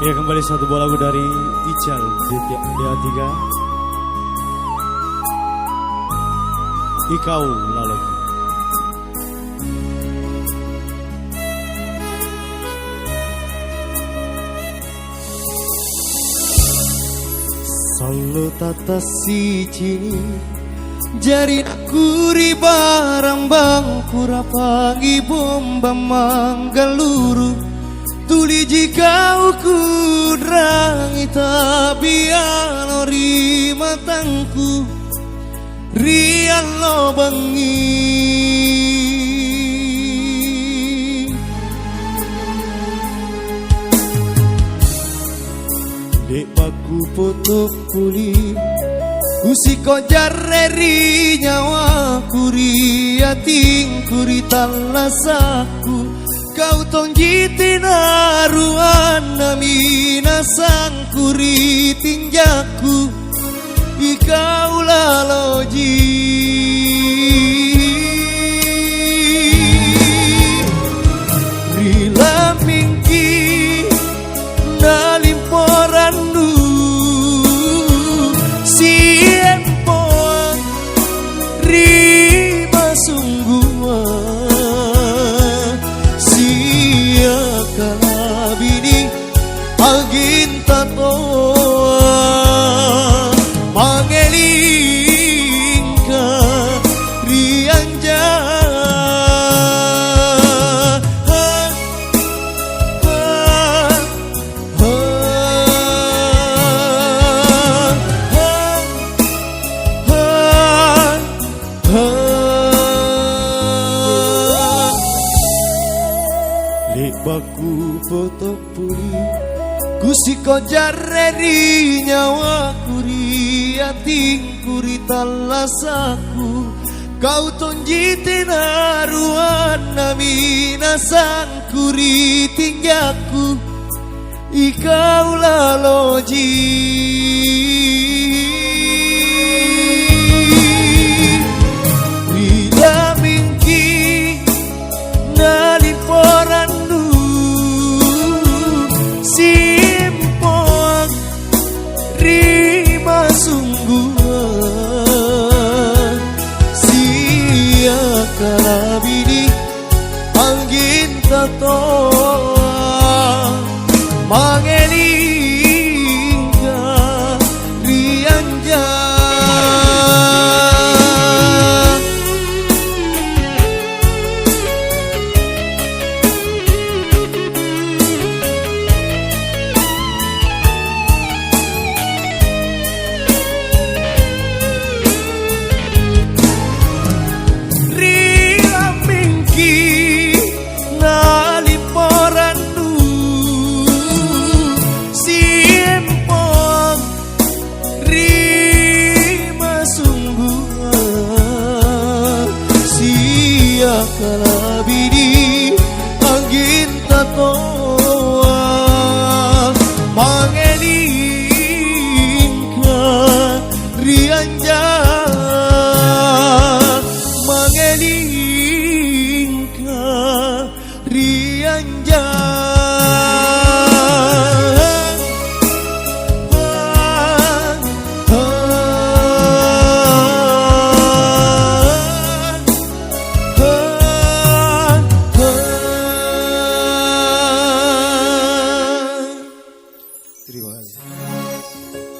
Ya, kembali satu buah lagu dari Ical DA3. Ikau lalu. Solo tata siji jari kuri barang bang kurapangi bomba manggaluru. Tuli jika ukudrangi tabian ori matangku rian lo bengi dek baku foto puli usiko jarreri nyawa kuri ating kuri talasaku. Kau tonjiti naruan namina sangkuri tinjaku ikau laloji rila mingki nalimporandu siempoan rima sungguhan kalabini aginta toa mangelingka rianja baku foto puri kusiko jarreri nyawa kuri ating kuri talasaku. Kau tonjiti naruan namina sangkuri tinggaku ikau laloji rila mingki naliporan simpon rima sungguhan sia kalabini angin tatoa mangelingka rianja kalabini angin tatoa mangelingka rianja mangelingka rianja Terima kasih.